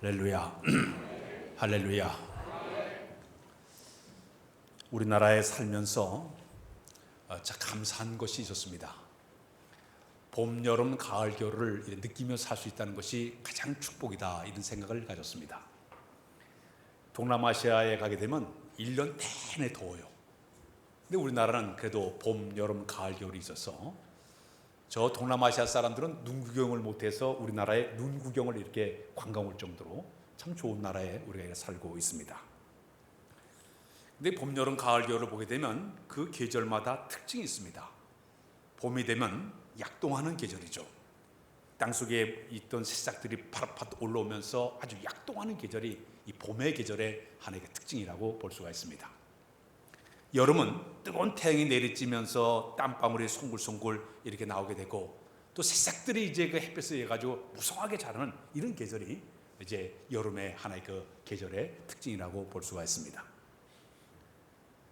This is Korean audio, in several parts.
할렐루야. 할렐루야. 우리나라에 살면서 참 감사한 것이 있었습니다. 봄, 여름, 가을, 겨울을 느끼며 살 수 있다는 것이 가장 축복이다, 이런 생각을 가졌습니다. 동남아시아에 가게 되면 1년 내내 더워요. 근데 우리나라는 그래도 봄, 여름, 가을, 겨울이 있어서 저 동남아시아 사람들은 눈 구경을 못해서 우리나라에 눈 구경을 이렇게 관광 올 정도로 참 좋은 나라에 우리가 살고 있습니다. 근데 봄, 여름, 가을, 겨울을 보게 되면 그 계절마다 특징이 있습니다. 봄이 되면 약동하는 계절이죠. 땅속에 있던 새싹들이 파릇파릇 올라오면서 아주 약동하는 계절이 이 봄의 계절의 하나의 특징이라고 볼 수가 있습니다. 여름은 뜨거운 태양이 내리쬐면서 땀방울이 송글송글 이렇게 나오게 되고, 또 새싹들이 이제 그 햇볕에 의해 가지고 무성하게 자라는 이런 계절이 이제 여름의 하나의 그 계절의 특징이라고 볼 수가 있습니다.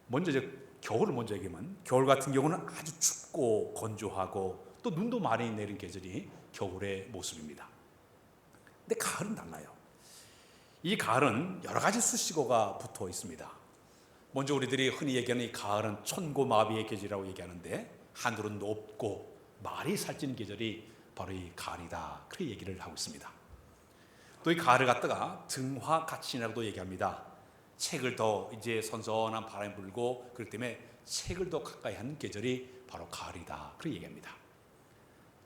먼저 이제 겨울을 먼저 얘기하면, 겨울 같은 경우는 아주 춥고 건조하고 또 눈도 많이 내리는 계절이 겨울의 모습입니다. 근데 가을은 달라요. 이 가을은 여러 가지 수식어가 붙어 있습니다. 먼저 우리들이 흔히 얘기하는 이 가을은 천고마비의 계절이라고 얘기하는데, 하늘은 높고 말이 살찌는 계절이 바로 이 가을이다, 그렇게 얘기를 하고 있습니다. 또 이 가을을 갖다가 등화가친이라고도 얘기합니다. 책을 더 이제 선선한 바람이 불고 그렇기 때문에 책을 더 가까이 하는 계절이 바로 가을이다, 그렇게 얘기합니다.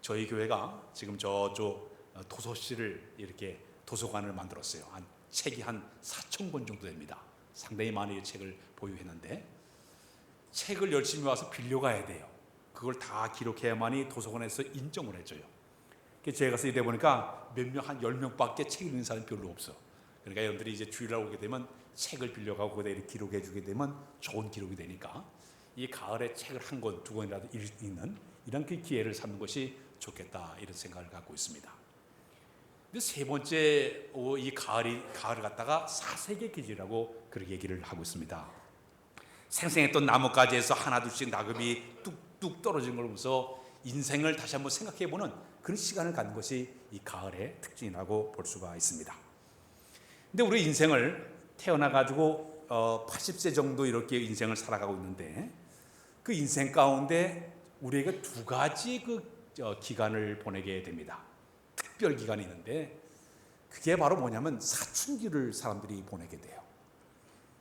저희 교회가 지금 저쪽 도서실을 이렇게 도서관을 만들었어요. 책이 한 4,000권 정도 됩니다. 상당히 많은 책을 보유했는데, 책을 열심히 와서 빌려가야 돼요. 그걸 다 기록해야만이 도서관에서 인정을 해줘요. 제가 가서 이래 보니까 몇 명, 한 10명밖에 책 읽는 사람이 별로 없어. 그러니까 여러분들이 이제 주일날 오게 되면 책을 빌려가고 거기다 이렇게 기록해 주게 되면 좋은 기록이 되니까 이 가을에 책을 한 권, 두 권이라도 읽는 이런 그 기회를 삼는 것이 좋겠다, 이런 생각을 갖고 있습니다. 근데 세 번째, 이 가을을 갖다가 사색의 계절이라고 그렇게 얘기를 하고 있습니다. 생생했던 나뭇가지에서 하나둘씩 낙엽이 뚝뚝 떨어지는 걸 보면서 인생을 다시 한번 생각해보는 그런 시간을 갖는 것이 이 가을의 특징이라고 볼 수가 있습니다. 근데 우리 인생을 태어나가지고 80세 정도 이렇게 인생을 살아가고 있는데, 그 인생 가운데 우리에게 두 가지 기간을 보내게 됩니다. 특별 기간이 있는데, 그게 바로 뭐냐면 사춘기를 사람들이 보내게 돼요.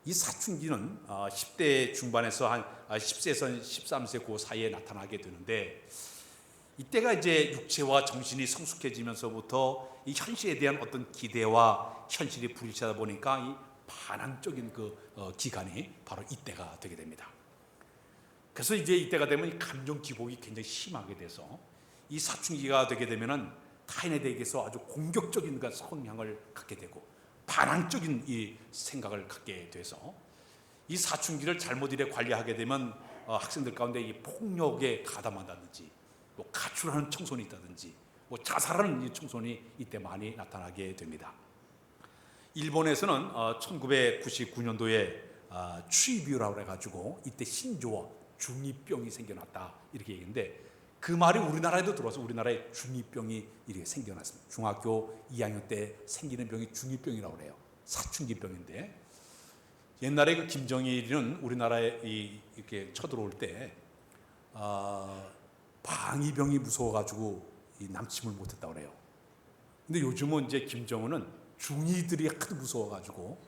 이 사춘기는 10대 중반에서 한 10세에서 13세 그 사이에 나타나게 되는데, 이때가 이제 육체와 정신이 성숙해지면서부터 이 현실에 대한 어떤 기대와 현실이 부딪히다 보니까 이 반항적인 기간이 바로 이때가 되게 됩니다. 그래서 이제 이때가 되면 이 감정 기복이 굉장히 심하게 돼서 이 사춘기가 되게 되면은 타인에 대해서 아주 공격적인 성향을 갖게 되고 반항적인 이 생각을 갖게 돼서 이 사춘기를 잘못 이래 관리하게 되면 학생들 가운데 이 폭력에 가담한다든지, 뭐 가출하는 청소년이 있다든지, 뭐 자살하는 이 청소년이 이때 많이 나타나게 됩니다. 일본에서는 1999년도에 추이비유라고 해가지고 이때 신조어 중2병이 생겨났다, 이렇게 얘기했는데, 그 말이 우리나라에도 들어와서 우리나라에 중2병이 이렇게 생겨났습니다. 중학교 2학년 때 생기는 병이 중2병이라고 그래요. 사춘기병인데, 옛날에 그 김정일은 우리나라에 이렇게 쳐들어올 때 방위병이 무서워가지고 남침을 못했다고 그래요. 근데 요즘은 이제 김정은은 중이들이 하도 무서워가지고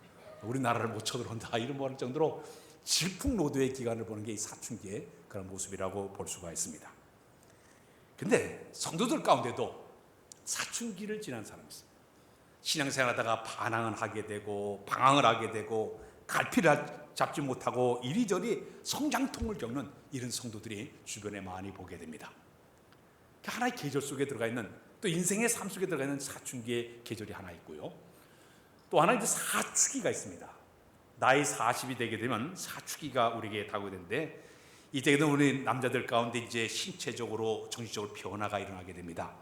우리나라를 못 쳐들어온다, 이런 말 정도로 질풍노도의 기간을 보는 게 이 사춘기의 그런 모습이라고 볼 수가 있습니다. 근데 성도들 가운데도 사춘기를 지난 사람이 있어요. 신앙생활하다가 반항을 하게 되고 방황을 하게 되고 갈피를 잡지 못하고 이리저리 성장통을 겪는 이런 성도들이 주변에 많이 보게 됩니다. 하나의 계절 속에 들어가 있는, 또 인생의 삶 속에 들어가 있는 사춘기의 계절이 하나 있고요. 또 하나 이제 사축기가 있습니다. 나이 40이 되게 되면 사축기가 우리에게 다가오는데, 이때는 우리 남자들 가운데 이제 신체적으로 정신적으로 변화가 일어나게 됩니다.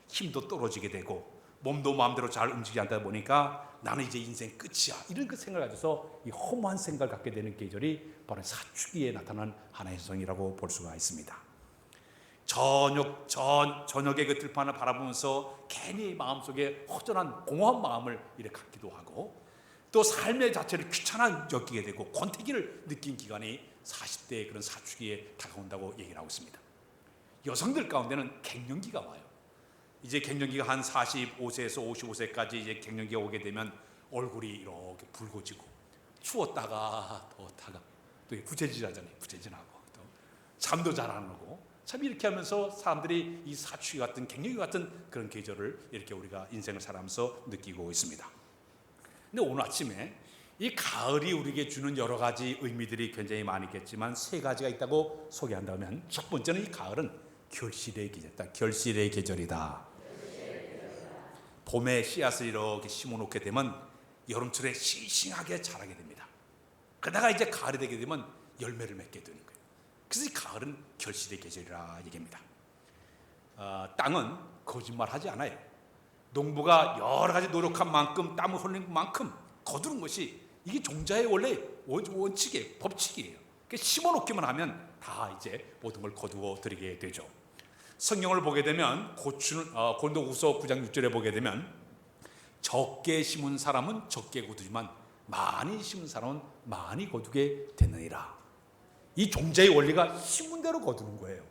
힘도 떨어지게 되고 몸도 마음대로 잘 움직이지 않다 보니까 나는 이제 인생 끝이야, 이런 그 생각을 가져서 이 허무한 생각을 갖게 되는 계절이 바로 사춘기에 나타난 하나의 현상이라고 볼 수가 있습니다. 저녁의 그 들판을 바라보면서 괜히 마음속에 허전한 공허한 마음을 이렇게 갖기도 하고, 또 삶의 자체를 귀찮아 여기게 되고 권태기를 느낀 기간이 40대의 그런 사춘기에 다가온다고 얘기를 하고 있습니다. 여성들 가운데는 갱년기가 와요. 이제 갱년기가 한 45세에서 55세까지 이제 갱년기가 오게 되면 얼굴이 이렇게 붉어지고, 추웠다가 더웠다가 또 부채질하잖아요. 부채질하고 또 잠도 잘 안 오고, 참 이렇게 하면서 사람들이 이 사춘기 같은 갱년기 같은 그런 계절을 이렇게 우리가 인생을 살아가면서 느끼고 있습니다. 근데 오늘 아침에 이 가을이 우리에게 주는 여러 가지 의미들이 굉장히 많이 있겠지만 세 가지가 있다고 소개한다면, 첫 번째는 이 가을은 결실의 계절이다. 결실의 계절이다. 봄에 씨앗을 이렇게 심어놓게 되면 여름철에 싱싱하게 자라게 됩니다. 그러다가 이제 가을이 되게 되면 열매를 맺게 되는 거예요. 그래서 이 가을은 결실의 계절이라 얘기합니다. 땅은 거짓말하지 않아요. 농부가 여러 가지 노력한 만큼, 땀을 흘린 만큼 거두는 것이 이게 종자의 원래 원칙이에요. 법칙이에요. 심어놓기만 하면 다 이제 모든 걸 거두어 드리게 되죠. 성경을 보게 되면 고린도후서 9장 6절에 보게 되면 적게 심은 사람은 적게 거두지만 많이 심은 사람은 많이 거두게 되느니라. 이 종자의 원리가 심은 대로 거두는 거예요.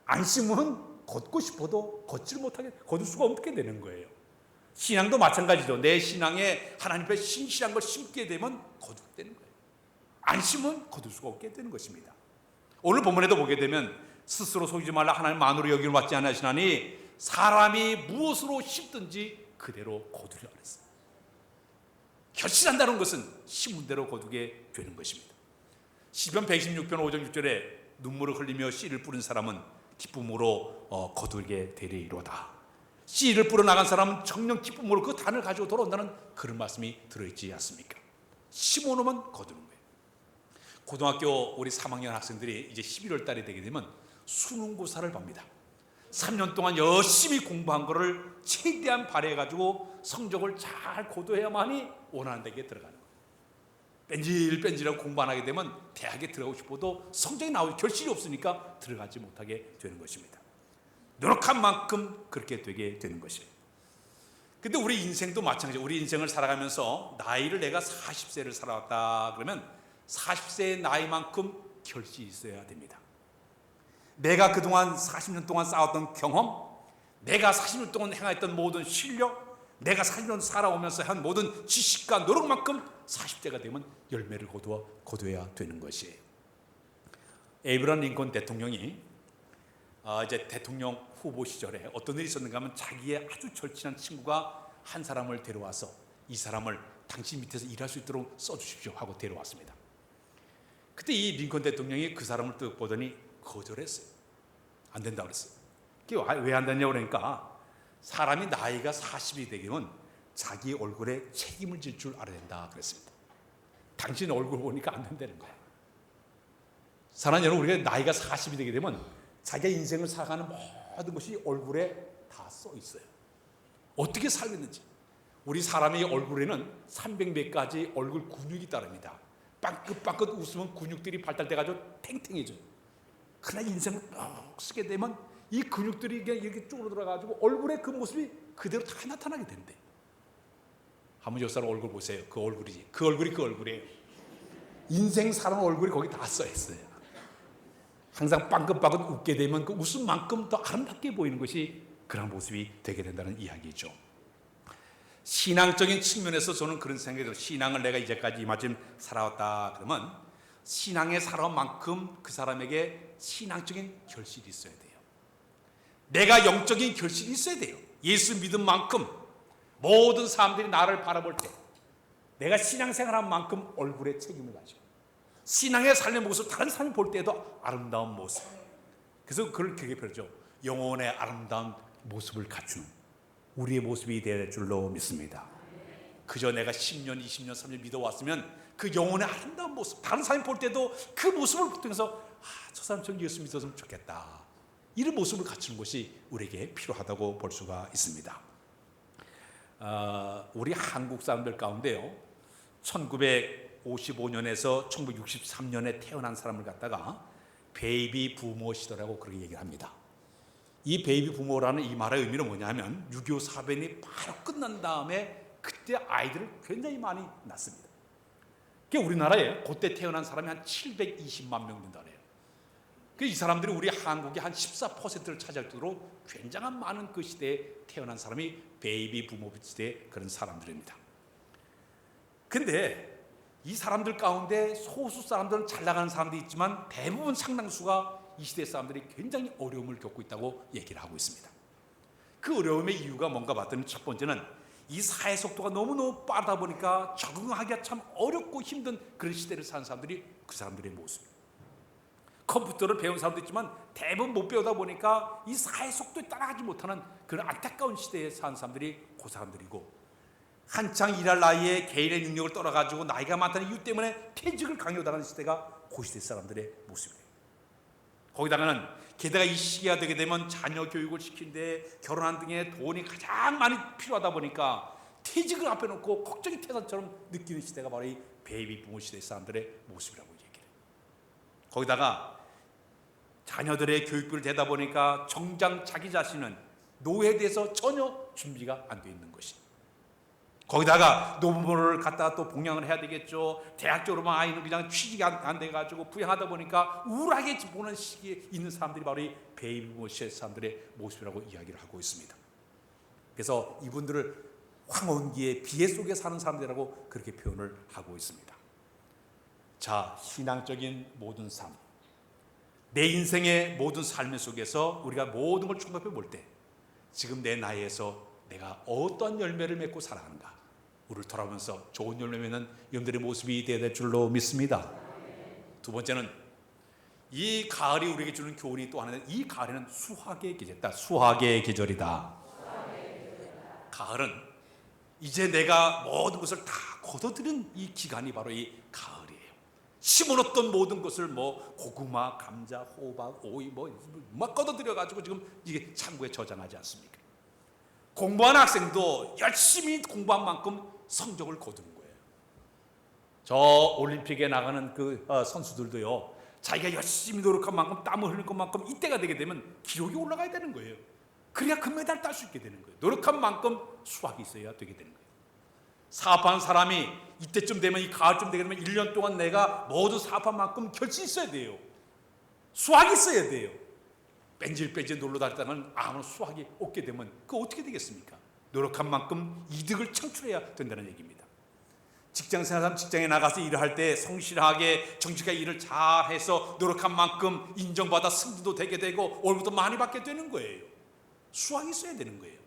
안 심으면 걷고 싶어도 걷지를 못하게 거둘 수가 없게 되는 거예요. 신앙도 마찬가지죠. 내 신앙에 하나님 앞에 신실한 걸 심게 되면 거두게 되는 거예요. 안 심으면 거둘 수가 없게 되는 것입니다. 오늘 본문에도 보게 되면 스스로 속이지 말라 하나님 만으로 여김을 받지 않으시나니 사람이 무엇으로 심든지 그대로 거두려 그랬어요. 결실한다는 것은 심은 대로 거두게 되는 것입니다. 시편 116편 5절 6절에 눈물을 흘리며 씨를 뿌린 사람은 기쁨으로 거두게 되리로다. 씨를 뿌려 나간 사람은 정녕 기쁨으로 그 단을 가지고 돌아온다는 그런 말씀이 들어있지 않습니까? 심어놓으면 거두는 거예요. 고등학교 우리 3학년 학생들이 이제 11월 달이 되게 되면 수능고사를 봅니다. 3년 동안 열심히 공부한 거를 최대한 발휘해가지고 성적을 잘 고도해야만이 원하는 데에 들어가는 거예요. 뺀질뺀질하고 공부 안 하게 되면 대학에 들어가고 싶어도 성적이 나오지 결실이 없으니까 들어가지 못하게 되는 것입니다. 노력한 만큼 그렇게 되게 되는 것이에요. 근데 우리 인생도 마찬가지예요. 우리 인생을 살아가면서 나이를 내가 40세를 살아왔다 그러면 40세의 나이만큼 결실이 있어야 됩니다. 내가 그동안 40년 동안 쌓았던 경험, 내가 40년 동안 행했던 모든 실력, 내가 40년 살아오면서 한 모든 지식과 노력만큼 40대가 되면 열매를 거두어야 되는 것이에요. 에이브라함 링컨 대통령이 이제 대통령 후보 시절에 어떤 일이 있었는가 하면 자기의 아주 절친한 친구가 한 사람을 데려와서 이 사람을 당신 밑에서 일할 수 있도록 써주십시오 하고 데려왔습니다. 그때 이 링컨 대통령이 그 사람을 뜩 보더니 거절했어요. 안 된다고 그랬어요. 왜 안 되냐고 그러니까 사람이 나이가 40이 되면 자기 얼굴에 책임을 질 줄 알아야 된다 그랬습니다. 당신 얼굴 보니까 안 된다는 거예요. 사랑하는 여러분, 우리가 나이가 40이 되게 되면 자기가 인생을 살아가는 모든 것이 얼굴에 다 써 있어요. 어떻게 살겠는지. 우리 사람의 얼굴에는 300몇 가지 얼굴 근육이 따릅니다. 빵긋빵긋 웃으면 근육들이 발달돼가지고 탱탱해져요. 그러나 인생을 쓰게 되면 이 근육들이 이렇게 쪼그러들어가지고 얼굴에 그 모습이 그대로 다 나타나게 된대. 한번 저 사람 얼굴 보세요. 그 얼굴이지. 그 얼굴이 그 얼굴이에요. 인생 사람 얼굴이 거기 다 써 있어요. 항상 빵긋빵긋 웃게 되면 그 웃음만큼 더 아름답게 보이는 것이 그런 모습이 되게 된다는 이야기죠. 신앙적인 측면에서 저는 그런 생각이 들어요. 신앙을 내가 이제까지 이마침 살아왔다 그러면 신앙에 살아온 만큼 그 사람에게 신앙적인 결실이 있어야 돼요. 내가 영적인 결실이 있어야 돼요. 예수 믿은 만큼 모든 사람들이 나를 바라볼 때 내가 신앙생활한 만큼 얼굴에 책임을 가지고 신앙의 삶의 모습 다른 사람이 볼 때도 아름다운 모습. 그래서 그걸 그렇게 표현하죠. 영혼의 아름다운 모습을 갖추는 우리의 모습이 될 줄로 믿습니다. 그저 내가 10년, 20년, 30년 믿어왔으면 그 영혼의 아름다운 모습 다른 사람이 볼 때도 그 모습을 통해서 저 사람처럼 예수 믿었으면 좋겠다. 이런 모습을 갖추는 것이 우리에게 필요하다고 볼 수가 있습니다. 우리 한국 사람들 가운데요, 1955년에서 1963년에 태어난 사람을 갖다가 베이비 부모 시대라고 그렇게 얘기를 합니다. 이 베이비 부모라는 이 말의 의미는 뭐냐면 6.25 사변이 바로 끝난 다음에 그때 아이들을 굉장히 많이 낳습니다. 그게 우리나라에 그때 태어난 사람이 한 720만 명 된다 그래요. 이 사람들이 우리 한국의 한 14%를 차지할 정도로 굉장한 많은 그 시대에 태어난 사람이 베이비 부모 시대의 그런 사람들입니다. 근데 이 사람들 가운데 소수 사람들은 잘 나가는 사람들이 있지만 대부분 상당수가 이 시대 사람들이 굉장히 어려움을 겪고 있다고 얘기를 하고 있습니다. 그 어려움의 이유가 뭔가 봤더니 첫 번째는 이 사회 속도가 너무너무 빠르다 보니까 적응하기가 참 어렵고 힘든 그런 시대를 사는 사람들이 그 사람들의 모습입니다. 컴퓨터를 배운 사람도 있지만 대부분 못 배우다 보니까 이 사회 속도에 따라가지 못하는 그런 안타까운 시대에 사는 사람들이 그 사람들이고, 한창 일할 나이에 개인의 능력을 떨어가지고 나이가 많다는 이유 때문에 퇴직을 강요당하는 시대가 그 시대 사람들의 모습이에요. 거기다가는 게다가 이 시기가 되게 되면 자녀 교육을 시키는데 결혼한 등의 돈이 가장 많이 필요하다 보니까 퇴직을 앞에 놓고 걱정이 태산처럼 느끼는 시대가 바로 이 베이비 부모 시대 사람들의 모습이라고 얘기해요. 거기다가 자녀들의 교육비를 대다 보니까 정작 자기 자신은 노후에 대해서 전혀 준비가 안 돼 있는 것이, 거기다가 노부모를 갖다가 또 봉양을 해야 되겠죠. 대학 졸업한 아이는 그냥 취직이 안 돼가지고 부양하다 보니까 우울하게 보는 시기에 있는 사람들이 바로 이 베이비 부모 시대 사람들의 모습이라고 이야기를 하고 있습니다. 그래서 이분들을 황혼기의 비애 속에 사는 사람들이라고 그렇게 표현을 하고 있습니다. 자, 신앙적인 모든 삶, 내 인생의 모든 삶 속에서 우리가 모든 걸 총합해 볼 때 지금 내 나이에서 내가 어떤 열매를 맺고 살아가는가, 우리를 돌아보면서 좋은 열매 맺는 여러분들의 모습이 되어야 될 줄로 믿습니다. 두 번째는 이 가을이 우리에게 주는 교훈이 또 하나는, 이 가을에는 수확의 계절이다. 수확의 계절이다. 가을은 이제 내가 모든 것을 다 거둬들인 이 기간이 바로 이 가을이에요. 심어놓던 모든 것을 고구마, 감자, 호박, 오이 막 거둬들여 가지고 지금 이게 창고에 저장하지 않습니까? 공부하는 학생도 열심히 공부한 만큼 성적을 거두는 거예요. 저 올림픽에 나가는 그 선수들도요, 자기가 열심히 노력한 만큼 땀을 흘릴 것만큼 이때가 되게 되면 기록이 올라가야 되는 거예요. 그래야 금메달 딸 수 있게 되는 거예요. 노력한 만큼 수확이 있어야 되게 되는 거예요. 사업하는 사람이 이때쯤 되면, 이 가을쯤 되게 되면 1년 동안 내가 모두 사업한 만큼 결실이 있어야 돼요. 수확이 있어야 돼요. 뺀질뺀질 놀러 다니다가는 아무런 수확이 없게 되면 그거 어떻게 되겠습니까? 노력한 만큼 이득을 창출해야 된다는 얘기입니다. 직장생활, 직장에 나가서 일을 할 때 성실하게 정직하게 일을 잘해서 노력한 만큼 인정받아 승진도 되게 되고 월급도 많이 받게 되는 거예요. 수확이 있어야 되는 거예요.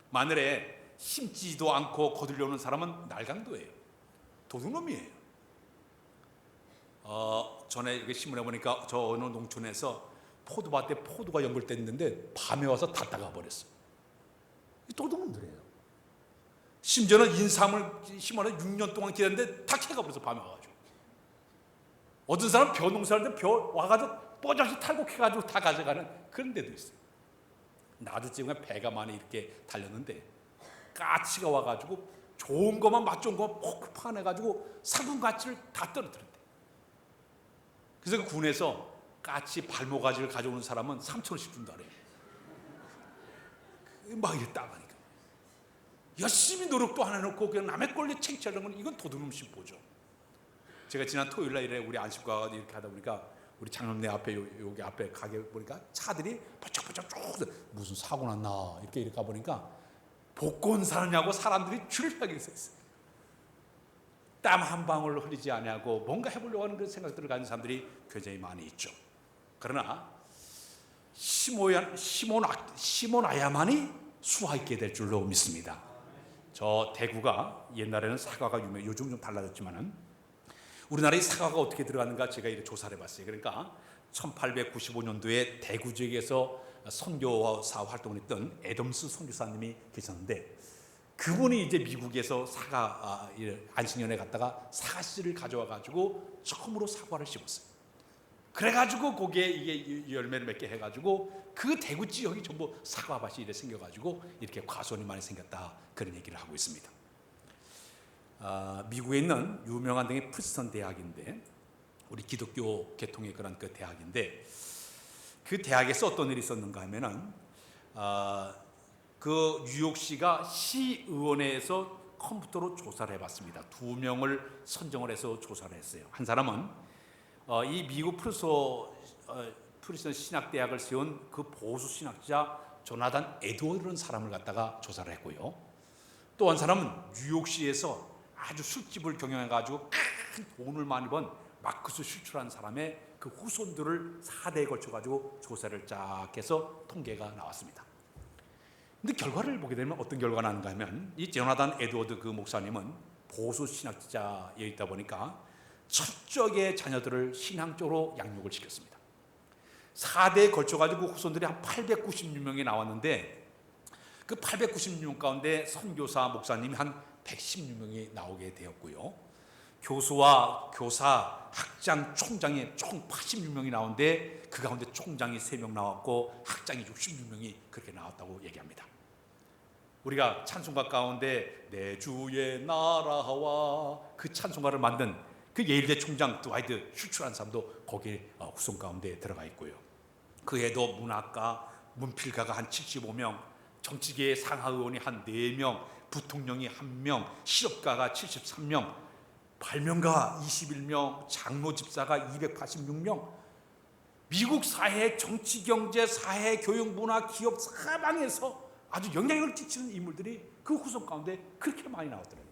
마늘에 심지도 않고 거들려오는 사람은 날강도예요. 도둑놈이에요. 전에 이렇게 신문에 보니까 저 어느 농촌에서 포도밭에 포도가 연결됐는데 밤에 와서 다 따가버렸어요. 도둑놈들이에요. 심지어는 인삼을 심어서 6년 동안 기다렸는데 다 캐가버려서 밤에 와가지고. 어떤 사람은 벼 농사하는데 벼 와가지고 뽀짝이 탈곡해가지고 다 가져가는 그런 데도 있어요. 나도 지금 배가 많이 이렇게 달렸는데 까치가 와가지고 좋은 것만, 맛 좋은 것만 폭 파내가지고 상품 가치를 다 떨어뜨렸대. 그래서 그 군에서 까치 발모가지를 가져오는 사람은 3,000원씩 준다 그래요. 막 이렇게 따가니까. 열심히 노력도 안 해놓고 그냥 남의 권리 챙취하는 건 이건 도둑놈 심보죠. 제가 지난 토요일 날에 우리 안식과 이렇게 하다 보니까 우리 장롱내 앞에 여기 앞에 가게 보니까 차들이 바짝바짝 쭉 무슨 사고 났나 이렇게 가보니까 복권 사느냐고 사람들이 줄을 하게 서 있어요. 땀 한 방울 흘리지 않냐고 뭔가 해보려고 하는 그런 생각들을 가진 사람들이 굉장히 많이 있죠. 그러나 심어놔야만이 수확 있게 될 줄로 믿습니다. 저 대구가 옛날에는 사과가 유명해요. 요즘 좀 달라졌지만은 우리나라에 사과가 어떻게 들어가는가 제가 이렇게 조사를 해봤어요. 그러니까 1895년도에 대구 지역에서 선교사 활동을 했던 애덤스 선교사님이 계셨는데, 그분이 이제 미국에서 사과 안식년에 갔다가 사과 씨를 가져와 가지고 처음으로 사과를 심었어요. 그래가지고 거기에 이게 열매를 맺게 해가지고 그 대구 지역이 전부 사과밭이 이렇게 생겨가지고 이렇게 과수원이 많이 생겼다, 그런 얘기를 하고 있습니다. 미국에 있는 유명한 등의 프린스턴 대학인데, 우리 기독교 계통의 그런 그 대학인데, 그 대학에서 어떤 일이 있었는가 하면은 그 뉴욕시가 시의원회에서 컴퓨터로 조사를 해봤습니다. 2명을 선정을 해서 조사를 했어요. 한 사람은 이 미국 프리스턴 신학대학을 세운 그 보수 신학자 조나단 에드워드라는 사람을 갖다가 조사를 했고요. 또 한 사람은 뉴욕시에서 아주 술집을 경영해가지고 큰 돈을 많이 번 마크스 슈츠라는 사람의 그 후손들을 4대에 걸쳐가지고 조사를 쫙 해서 통계가 나왔습니다. 근데 결과를 보게 되면 어떤 결과가 나는가 하면 이 조나단 에드워드 그 목사님은 보수 신학자에 있다 보니까 철저하게 자녀들을 신앙적으로 양육을 시켰습니다. 4대에 걸쳐가지고 후손들이 한 896명이 나왔는데 그 896명 가운데 선교사 목사님이 한 116명이 나오게 되었고요. 교수와 교사, 학장, 총장이 총 86명이 나오는데 그 가운데 총장이 3명 나왔고 학장이 66명이 그렇게 나왔다고 얘기합니다. 우리가 찬송가 가운데 내 주의 나라와 그 찬송가를 만든 그 예일대 총장 드와이트 슈츠라는 사람도 거기에 후손 가운데 들어가 있고요. 그 해도 문학가, 문필가가 한 75명, 정치계의 상하의원이 한 4명, 부통령이 1명, 실업가가 73명, 발명가 21명, 장로 집사가 286명, 미국 사회, 정치, 경제, 사회, 교육, 문화, 기업 사방에서 아주 영향력을 끼치는 인물들이 그 후손 가운데 그렇게 많이 나왔더라고요.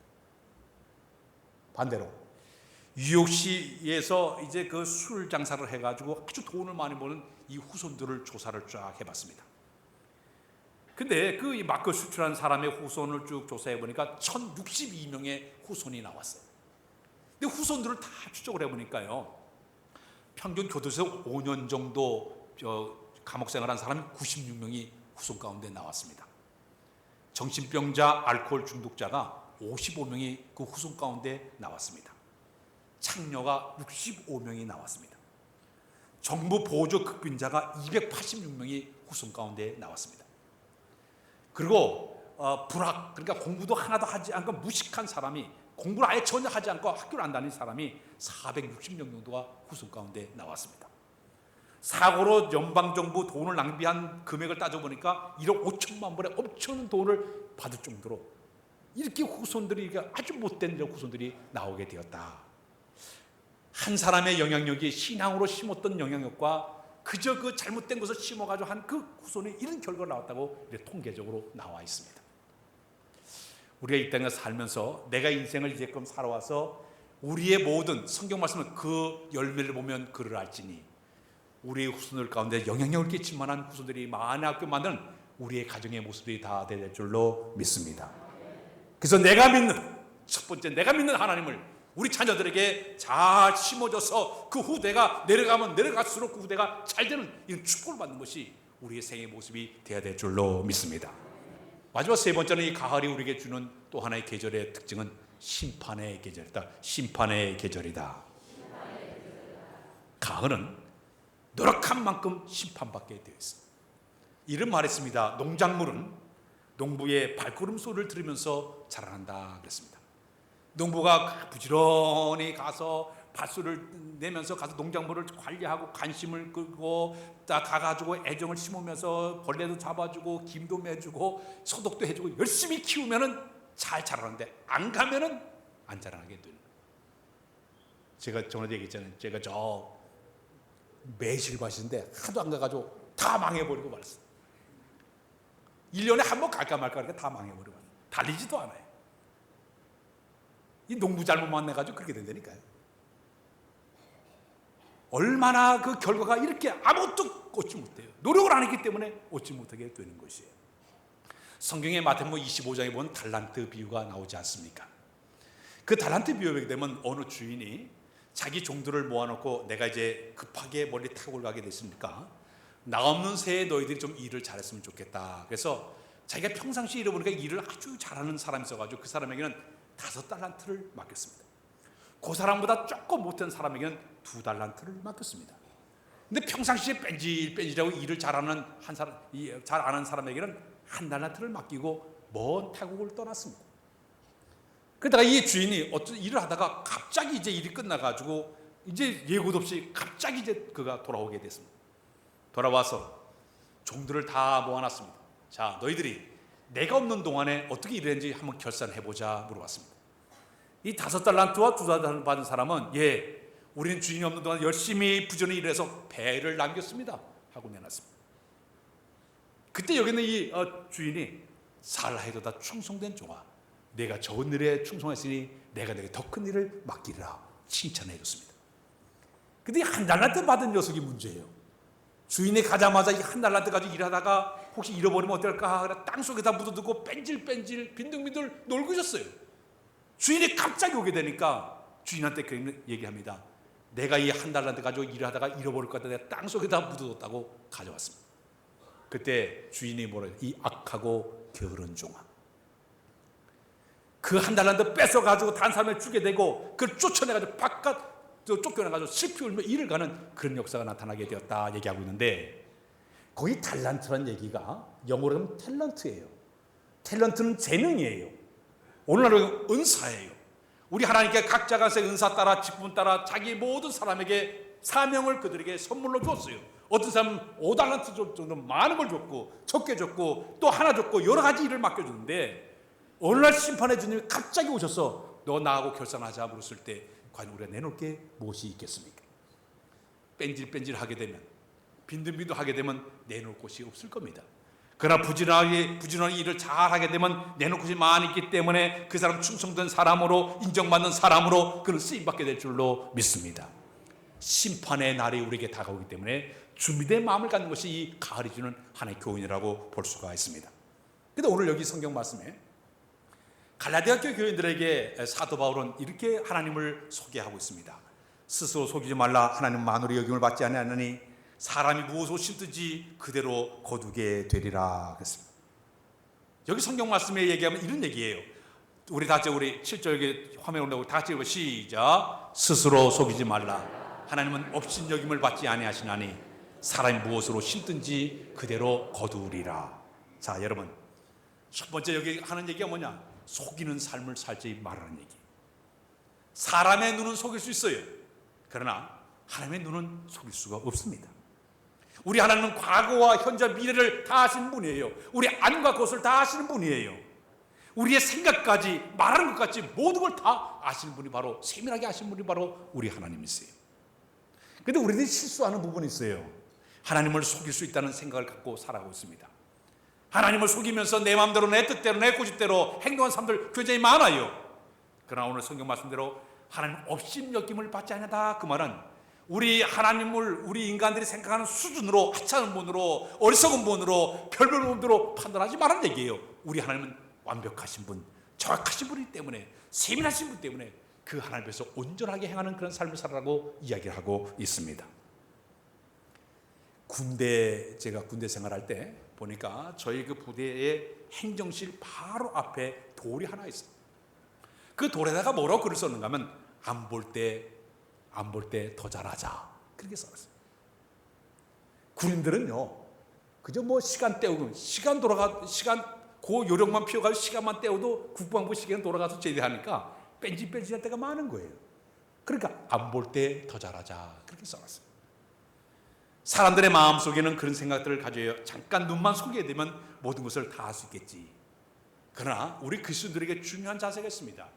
반대로 뉴욕시에서 이제 그 술 장사를 해가지고 아주 돈을 많이 버는 이 후손들을 조사를 쫙 해봤습니다. 근데 그 마크 슈츠라는 사람의 후손을 쭉 조사해 보니까 1062명의 후손이 나왔어요. 근데 후손들을 다 추적을 해보니까요, 평균 교도소에서 5년 정도 감옥 생활한 사람이 96명이 후손 가운데 나왔습니다. 정신병자, 알코올 중독자가 55명이 그 후손 가운데 나왔습니다. 창녀가 65명이 나왔습니다. 정부 보조 극빈자가 286명이 후손 가운데 나왔습니다. 그리고 불학, 그러니까 공부도 하나도 하지 않고 무식한 사람이, 공부를 아예 전혀 하지 않고 학교를 안 다니는 사람이 460명 정도가 후손 가운데 나왔습니다. 사고로 연방정부 돈을 낭비한 금액을 따져보니까 1억 5천만 불의 엄청난 돈을 받을 정도로 이렇게 후손들이, 아주 못된 후손들이 나오게 되었다. 한 사람의 영향력이 신앙으로 심었던 영향력과 그저 그 잘못된 것을 심어가지고 한 그 후손이 이런 결과가 나왔다고 이렇게 통계적으로 나와 있습니다. 우리가 이 땅에 살면서 내가 인생을 이제껏 살아와서 우리의 모든 성경 말씀은 그 열매를 보면 그를 알지니 우리의 후손들 가운데 영향력을 끼칠 만한 후손들이 많이 만드는 우리의 가정의 모습이 다 될 줄로 믿습니다. 그래서 내가 믿는, 첫 번째 내가 믿는 하나님을 우리 자녀들에게 잘 심어줘서 그 후대가 내려가면 내려갈수록 그 후대가 잘 되는 이런 축복을 받는 것이 우리의 생의 모습이 되어야 될 줄로 믿습니다. 마지막 세 번째는 이 가을이 우리에게 주는 또 하나의 계절의 특징은 심판의 계절이다. 심판의 계절이다. 가을은 노력한 만큼 심판받게 되어 있습니다. 이런 말했습니다. 농작물은 농부의 발걸음 소리를 들으면서 자라난다 그랬습니다. 농부가 부지런히 가서 밭소리를 내면서 가서 농작물을 관리하고 관심을 끌고 딱 가가지고 애정을 심으면서 벌레도 잡아주고 김도 매주고 소독도 해주고 열심히 키우면은 잘 자라는데 안 가면은 안 자라나게 되는 거예요. 제가 전에 얘기했잖아요. 제가 저 매실밭인데 하도 안 가가지고 다 망해버리고 말았어요. 1년에 한 번 갈까 말까 하니까 다 망해버리고 달리지도 않아요. 이 농부 잘못 만나가지고 그렇게 된다니까요. 얼마나 그 결과가 이렇게 아무것도 얻지 못해요. 노력을 안 했기 때문에 얻지 못하게 되는 것이에요. 성경의 마태복음 25장에 보면 달란트 비유가 나오지 않습니까? 그 달란트 비유에 보게 되면 어느 주인이 자기 종들을 모아놓고 내가 이제 급하게 멀리 타고 가게 됐으니까 나 없는 새에 너희들이 좀 일을 잘했으면 좋겠다. 그래서 자기가 평상시에 잃어보니까 일을 아주 잘하는 사람이 있어가지고 그 사람에게는 5달란트를 맡겼습니다. 그 사람보다 조금 못한 사람에게는 2달란트를 맡겼습니다. 근데 평상시에 뺀질뺀질하고 일을 잘하는 한 사람, 잘 아는 사람에게는 1달란트를 맡기고 먼 타국을 떠났습니다. 그러다가 이 주인이 어떤 일을 하다가 갑자기 이제 일이 끝나가지고 이제 예고도 없이 갑자기 이제 그가 돌아오게 됐습니다. 돌아와서 종들을 다 모아놨습니다. 자, 너희들이 내가 없는 동안에 어떻게 일했는지 한번 결산해보자 물어봤습니다. 이 5달란트와 2달란트 받은 사람은 우리는 주인이 없는 동안 열심히 부지런히 일해서 배를 남겼습니다 하고 내놨습니다. 그때 여기 있는 이 주인이 살라해도다 충성된 종아, 내가 적은 일에 충성했으니 내가 내게 더 큰 일을 맡기리라 칭찬해 줬습니다. 근데 이 1달란트 받은 녀석이 문제예요. 주인이 가자마자 이 1달란트 가지고 일하다가 혹시 잃어버리면 어떨까 땅속에다 묻어두고 뺀질뺀질 빈둥빈둥 놀고 있었어요. 주인이 갑자기 오게 되니까 주인한테 그 얘기합니다. 내가 이 1달란트 가지고 일하다가 잃어버릴 것 같아 내가 땅속에다 묻어뒀다고 가져왔습니다. 그때 주인이 뭐래요? 이 악하고 게으른 종아, 그 1달란트 뺏어가지고 다른 사람을 주게 되고 그걸 쫓아내가지고 바깥 쫓겨나가지고 슬피 울며 일을 가는 그런 역사가 나타나게 되었다 얘기하고 있는데, 거기 달란트란 얘기가 영어로 하면 탤런트예요. 탤런트는 재능이에요. 오늘날은 은사예요. 우리 하나님께 각자가 은사 따라 직분 따라 자기 모든 사람에게 사명을 그들에게 선물로 줬어요. 어떤 사람은 5달란트 정도 많은 걸 줬고 적게 줬고 또 하나 줬고 여러 가지 일을 맡겨줬는데, 오늘날 심판의 주님이 갑자기 오셔서 너 나하고 결산하자 물었을 때 과연 우리가 내놓을 게 무엇이 있겠습니까? 뺀질뺀질 하게 되면, 빈둥빈둥 하게 되면 내놓을 곳이 없을 겁니다. 그러나 부지런히 일을 잘하게 되면 내놓을 곳이 많이 있기 때문에 그 사람 충성된 사람으로 인정받는 사람으로 그는 쓰임받게 될 줄로 믿습니다. 심판의 날이 우리에게 다가오기 때문에 준비된 마음을 갖는 것이 이 가을이 주는 하나의 교훈이라고 볼 수가 있습니다. 그런데 오늘 여기 성경 말씀에 갈라디아 교회 교인들에게 사도 바울은 이렇게 하나님을 소개하고 있습니다. 스스로 속이지 말라. 하나님 만물의 여김을 받지 아니하느니 사람이 무엇을 심든지 그대로 거두게 되리라 그랬습니다. 여기 성경 말씀에 얘기하면 이런 얘기예요. 우리 다 같이 우리 7절 화면에 올라오고 다 같이 시작. 스스로 속이지 말라. 하나님은 업신여김을 받지 아니하시나니 사람이 무엇으로 심든지 그대로 거두리라. 자, 여러분, 첫 번째 여기 하는 얘기가 뭐냐? 속이는 삶을 살지 말라는 얘기. 사람의 눈은 속일 수 있어요. 그러나 하나님의 눈은 속일 수가 없습니다. 우리 하나님은 과거와 현재 미래를 다 아시는 분이에요. 우리 안과 겉을 다 아시는 분이에요. 우리의 생각까지 말하는 것까지 모든 걸 다 아시는 분이 바로, 세밀하게 아시는 분이 바로 우리 하나님이세요. 그런데 우리들이 실수하는 부분이 있어요. 하나님을 속일 수 있다는 생각을 갖고 살아가고 있습니다. 하나님을 속이면서 내 마음대로 내 뜻대로 내 고집대로 행동한 사람들 굉장히 많아요. 그러나 오늘 성경 말씀대로 하나님 업신여김을 받지 않는다, 그 말은 우리 하나님을 우리 인간들이 생각하는 수준으로, 하찮은 분으로, 어리석은 분으로, 별별 분으로 판단하지 말라는 얘기예요. 우리 하나님은 완벽하신 분, 정확하신 분이기 때문에, 세밀하신 분 때문에 그 하나님 앞에서 온전하게 행하는 그런 삶을 살아라고 이야기를 하고 있습니다. 제가 군대 생활할 때 보니까 저희 그 부대의 행정실 바로 앞에 돌이 하나 있어요. 그 돌에다가 뭐라고 글을 썼는가 하면 안 볼 때 더 잘하자, 그렇게 써놨어요. 군인들은요 그저 뭐 시간 때우고 시간 그 요령만 피워가지고 시간만 때워도 국방부 시계는 돌아가서 제대하니까 뺀질뺀질할 때가 많은 거예요. 그러니까 안 볼 때 더 잘하자, 그렇게 써놨어요. 사람들의 마음속에는 그런 생각들을 가져요. 잠깐 눈만 속이게 되면 모든 것을 다 할 수 있겠지. 그러나 우리 그리스도인들에게 중요한 자세가 있습니다.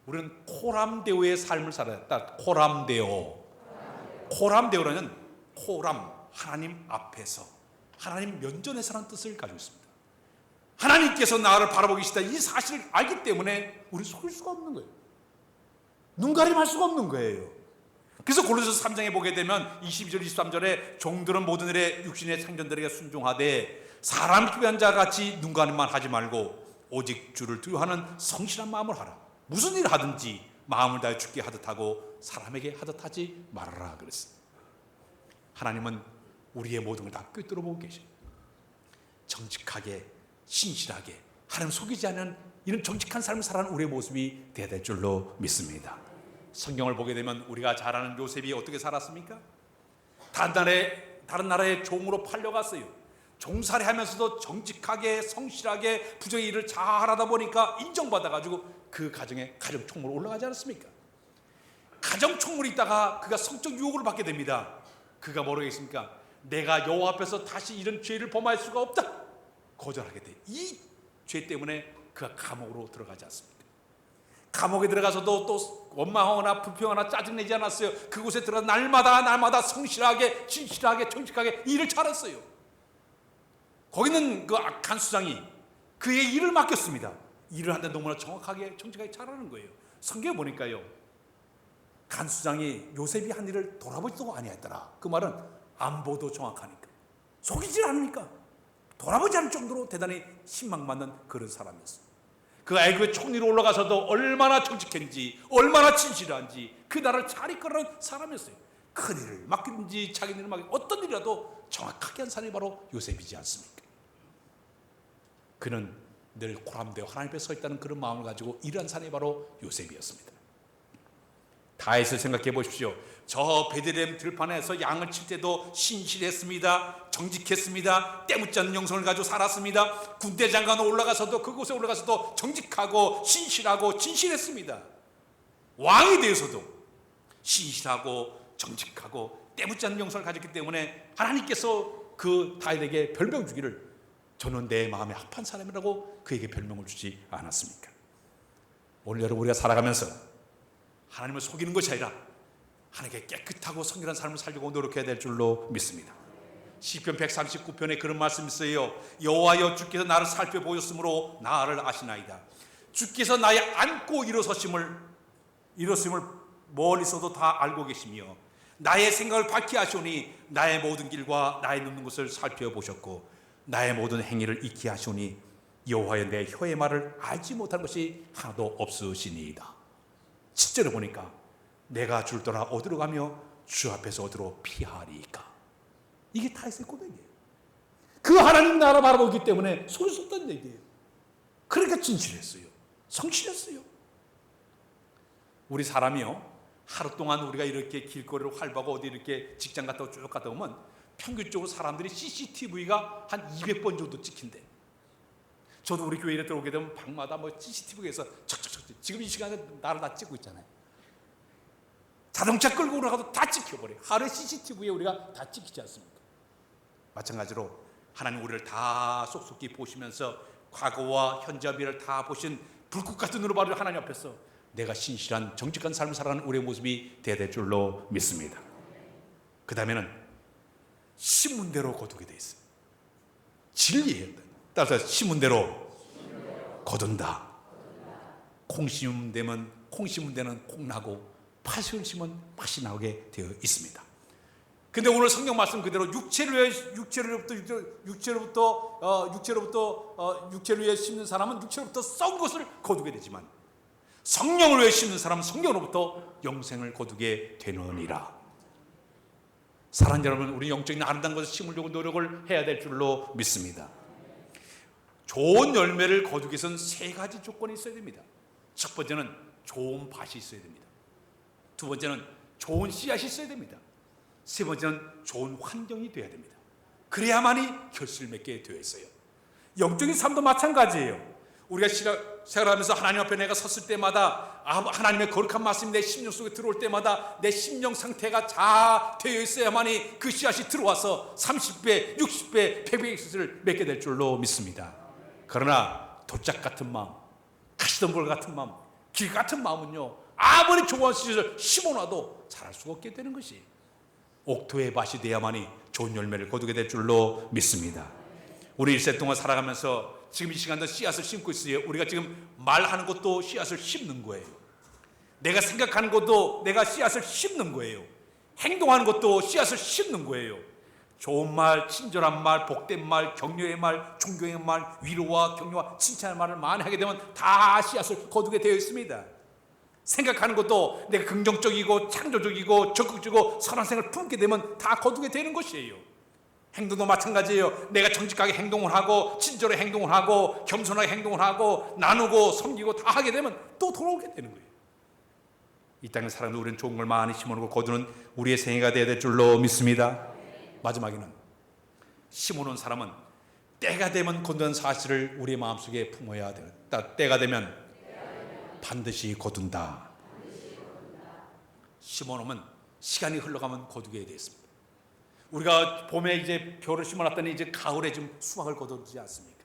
우리는 코람데오의 삶을 살아야 했다. 코람데오라는 하나님 앞에서, 하나님 면전에서라는 뜻을 가지고 있습니다. 하나님께서 나를 바라보고 계시다, 이 사실을 알기 때문에 우리 속일 수가 없는 거예요. 눈가림할 수가 없는 거예요. 그래서 골로새서 3장에 보게 되면 22절 23절에 종들은 모든 일에 육신의 상전들에게 순종하되 사람 기피한 자같이 눈가림만 하지 말고 오직 주를 두려워하는 성실한 마음을 하라. 무슨 일을 하든지 마음을 다해 주께 하듯 하고 사람에게 하듯 하지 말아라 그랬어요. 하나님은 우리의 모든 걸 다 꿰뚫어 보고 계셔요. 정직하게, 신실하게, 하나님 속이지 않는 이런 정직한 삶을 살아가는 우리의 모습이 되어야 될 줄로 믿습니다. 성경을 보게 되면 우리가 잘 아는 요셉이 어떻게 살았습니까? 다른 나라의 종으로 팔려갔어요. 종살이 하면서도 정직하게, 성실하게 부정의 일을 잘 하다 보니까 인정받아가지고 그 가정에 가정총무로 올라가지 않았습니까? 가정총무로 있다가 그가 성적 유혹을 받게 됩니다. 그가 뭐라고 했습니까? 내가 여호와 앞에서 다시 이런 죄를 범할 수가 없다. 거절하게 돼. 이 죄 때문에 그가 감옥으로 들어가지 않습니까? 감옥에 들어가서도 또 원망하거나 불평하거나 짜증내지 않았어요. 그곳에 들어가 날마다 성실하게 진실하게 정직하게 일을 잘했어요. 거기는 그 악한 수장이 그의 일을 맡겼습니다. 일을 하는데 너무나 정확하게 정직하게 잘하는 거예요. 성경에 보니까요, 간 수장이 요셉이 한 일을 돌아보지도 아니했더라. 그 말은 안보도 정확하니까, 속이질 않으니까 돌아보지 않을 정도로 대단히 신망받는 그런 사람이었어요. 그 애굽의 총리로 올라가서도 얼마나 정직했는지, 얼마나 진실한지 그 나라를 잘 이끌어가는 사람이었어요. 큰 일을 맡기든지 자기 일을 맡기든지 어떤 일이라도 정확하게 한 사람이 바로 요셉이지 않습니까? 그는 늘 고람되어 하나님 앞에 서 있다는 그런 마음을 가지고 일한 사람이 바로 요셉이었습니다. 다윗을 생각해 보십시오. 저 베들레헴 들판에서 양을 칠 때도 신실했습니다. 정직했습니다. 때묻지 않는 영성을 가지고 살았습니다. 군대 장관 올라가서도 그곳에 올라가서도 정직하고 신실하고 진실했습니다. 왕이 되어서도 신실하고 정직하고 때묻지 않는 영성을 가졌기 때문에 하나님께서 그 다윗에게 별명 주기를, 저는 내 마음에 합한 사람이라고 그에게 별명을 주지 않았습니까? 오늘 여러분, 우리가 살아가면서 하나님을 속이는 것이 아니라 하나님께 깨끗하고 성결한 삶을 살려고 노력해야 될 줄로 믿습니다. 시편 139편에 그런 말씀이 있어요. 여호와여, 주께서 나를 살펴보셨으므로 나를 아시나이다. 주께서 나의 앉고 일어섰음을 멀리서도 다 알고 계시며 나의 생각을 밝히 하시오니 나의 모든 길과 나의 눕는 곳을 살펴보셨고 나의 모든 행위를 익히 하시오니 여호와여, 내 혀의 말을 알지 못한 것이 하나도 없으시니이다. 10절에 보니까 내가 줄 떠나 어디로 가며 주 앞에서 어디로 피하리까. 이게 다윗의 고백이에요. 그 하나님 나라 바라보기 때문에 손을 썼다는 얘기예요. 그러니까 진실했어요. 성실했어요. 우리 사람이요, 하루 동안 우리가 이렇게 길거리를 활보하고 어디 이렇게 직장 갔다 쭉 갔다 오면 평균적으로 사람들이 CCTV가 한 200번 정도 찍힌대. 저도 우리 교회에 들어오게 되면 방마다 뭐 CCTV에서 척척척, 지금 이 시간에 나를 다 찍고 있잖아요. 자동차 끌고 올라가도 다 찍혀버려요. 하루에 CCTV에 우리가 다 찍히지 않습니까? 마찬가지로 하나님 우리를 다 속속히 보시면서 과거와 현재 미래를 다 보신 불꽃 같은 눈으로 바로 하나님 앞에서 내가 신실한 정직한 삶을 살아가는 우리의 모습이 되어야 될 줄로 믿습니다. 그 다음에는 신문대로 거두게 돼 있어요. 진리예요. 따라서 신문대로 거둔다. 콩 심으면 콩 나고 팥을 심으면 팥이 나오게 되어 있습니다. 근데 오늘 성경 말씀 그대로 육체를 위해 심는 사람은 육체로부터 썩은 것을 거두게 되지만 성령을 위해 심는 사람은 성령으로부터 영생을 거두게 되느니라. 사랑하는 여러분, 우리 영적인 아름다운 것을 심으려고 노력을 해야 될 줄로 믿습니다. 좋은 열매를 거두기 위해서는 세 가지 조건이 있어야 됩니다. 첫 번째는 좋은 밭이 있어야 됩니다. 두 번째는 좋은 씨앗이 있어야 됩니다. 세 번째는 좋은 환경이 되어야 됩니다. 그래야만이 결실을 맺게 되어 있어요. 영적인 삶도 마찬가지예요. 우리가 생활하면서 하나님 앞에 내가 섰을 때마다 하나님의 거룩한 말씀이 내 심령 속에 들어올 때마다 내 심령 상태가 잘 되어 있어야만이 그 씨앗이 들어와서 30배, 60배, 100배의 씨앗을 맺게 될 줄로 믿습니다. 그러나 도짝 같은 마음, 가시덤불 같은 마음, 길 같은 마음은요, 아무리 좋은 씨앗을 심어놔도 자랄 수가 없게 되는 것이 옥토의 밭이 돼야만이 좋은 열매를 거두게 될 줄로 믿습니다. 우리 일생 동안 살아가면서 지금 이 시간도 씨앗을 심고 있어요. 우리가 지금 말하는 것도 씨앗을 심는 거예요. 내가 생각하는 것도 내가 씨앗을 심는 거예요. 행동하는 것도 씨앗을 심는 거예요. 좋은 말, 친절한 말, 복된 말, 격려의 말, 존경의 말, 위로와 격려와 칭찬의 말을 많이 하게 되면 다 씨앗을 거두게 되어 있습니다. 생각하는 것도 내가 긍정적이고 창조적이고 적극적이고 선한 생각을 품게 되면 다 거두게 되는 것이에요. 행동도 마찬가지예요. 내가 정직하게 행동을 하고 친절하게 행동을 하고 겸손하게 행동을 하고 나누고 섬기고 다 하게 되면 또 돌아오게 되는 거예요. 이 땅에 살아가는 우리는 좋은 걸 많이 심어놓고 거두는 우리의 생애가 되어야 될 줄로 믿습니다. 마지막에는 심어놓은 사람은 때가 되면 거둔다는 사실을 우리의 마음속에 품어야 돼요. 때가 되면 반드시 거둔다. 심어놓으면 시간이 흘러가면 거두게 되어 있습니다. 우리가 봄에 이제 벼를 심어놨더니 이제 가을에 좀 수확을 거두지 않습니까?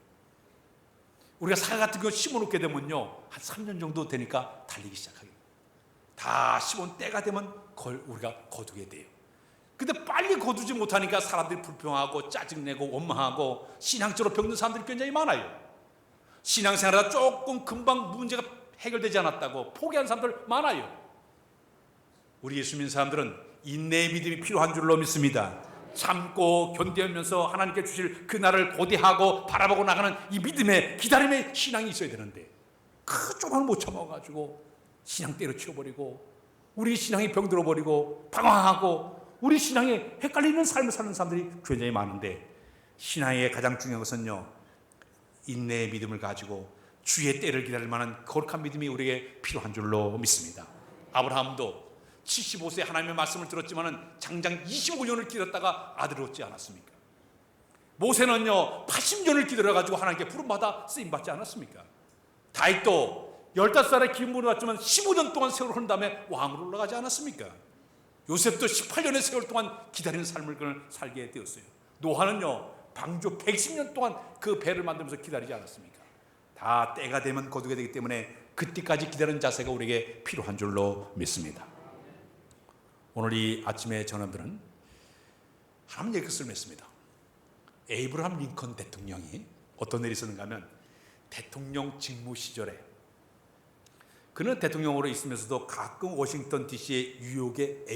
우리가 사과 같은 거 심어놓게 되면요, 한 3년 정도 되니까 달리기 시작하게 돼요. 다 심은 때가 되면 그걸 우리가 거두게 돼요. 근데 빨리 거두지 못하니까 사람들이 불평하고 짜증내고 원망하고 신앙적으로 병든 사람들이 굉장히 많아요. 신앙생활하다 조금 금방 문제가 해결되지 않았다고 포기한 사람들 많아요. 우리 예수 믿는 사람들은 인내의 믿음이 필요한 줄로 믿습니다. 참고 견디면서 하나님께 주실 그날을 고대하고 바라보고 나가는 이 믿음의 기다림의 신앙이 있어야 되는데, 그 조금을 못 참아가지고 신앙 때려치워버리고 우리 신앙이 병들어버리고 방황하고 우리 신앙에 헷갈리는 삶을 사는 사람들이 굉장히 많은데, 신앙의 가장 중요한 것은요, 인내의 믿음을 가지고 주의 때를 기다릴 만한 거룩한 믿음이 우리에게 필요한 줄로 믿습니다. 아브라함도 75세 하나님의 말씀을 들었지만 장장 25년을 기다렸다가 아들을 얻지 않았습니까? 모세는요 80년을 기다려가지고 하나님께 부름받아 쓰임받지 않았습니까? 다윗도 15살에 기름부음을 받지만 15년 동안 세월을 흐른 다음에 왕으로 올라가지 않았습니까? 요셉도 18년의 세월 동안 기다리는 삶을 그는 살게 되었어요. 노아는요 방주 110년 동안 그 배를 만들면서 기다리지 않았습니까? 다 때가 되면 거두게 되기 때문에 그때까지 기다리는 자세가 우리에게 필요한 줄로 믿습니다. 오늘 이 아침에 전함들은 하나님 얘기를 맺습니다. 에이브러함 링컨 대통령이 어떤 일이 있었는가 하면, 대통령 직무 시절에 그는 대통령으로 있으면서도 가끔 워싱턴 DC의 뉴욕의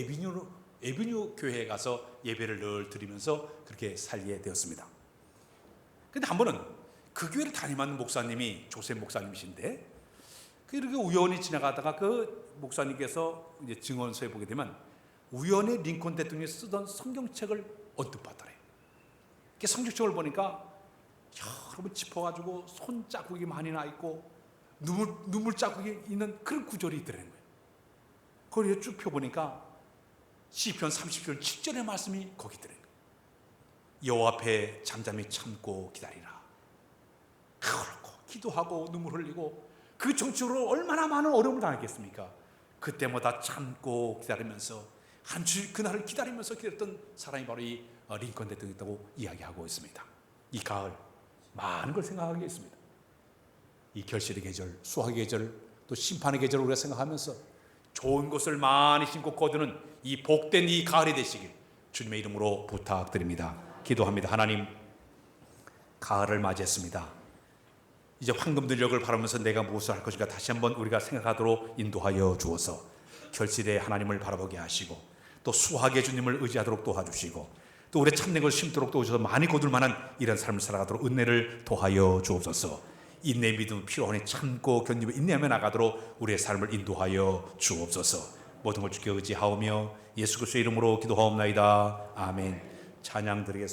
에비뉴 교회에 가서 예배를 늘 드리면서 그렇게 살게 되었습니다. 그런데 한 번은 그 교회를 담임하는 목사님이 조셉 목사님이신데, 그렇게 우연히 지나가다가 그 목사님께서 이제 증언서에 보게 되면 우연히 링컨 대통령이 쓰던 성경책을 언뜻 봤더래요. 그 성경책을 보니까 여러 번 짚어가지고 손자국이 많이 나 있고 눈물 자국이 있는 그런 구절이 있더라는 거예요. 그걸 쭉 펴보니까 시편 30편 7절의 말씀이 거기 있더라는 거예요. 여호와 앞에 잠잠히 참고 기다리라. 그렇고 기도하고 눈물 흘리고 그 정치로 얼마나 많은 어려움을 당했겠습니까? 그때마다 참고 기다리면서 한 주 그날을 기다리면서 기다렸던 사람이 바로 이 링컨 대통령이었다고 이야기하고 있습니다. 이 가을 많은 걸 생각하게 있습니다. 이 결실의 계절, 수확의 계절, 또 심판의 계절을 우리가 생각하면서 좋은 것을 많이 심고 거두는 이 복된 이 가을이 되시길 주님의 이름으로 부탁드립니다. 기도합니다. 하나님, 가을을 맞이했습니다. 이제 황금 들녘을 바라보면서 내가 무엇을 할 것인가 다시 한번 우리가 생각하도록 인도하여 주어서 결실의 하나님을 바라보게 하시고 또 수확의 주님을 의지하도록 도와주시고 또 우리의 참된 것을 심도록 도와주셔서 많이 거둘 만한 이런 삶을 살아가도록 은혜를 도하여 주옵소서. 인내의 믿음이 필요하니 참고 견디며 인내하며 나가도록 우리의 삶을 인도하여 주옵소서. 모든 걸 주께 의지하오며 예수 그리스도의 이름으로 기도하옵나이다. 아멘. 찬양 드리겠습니다.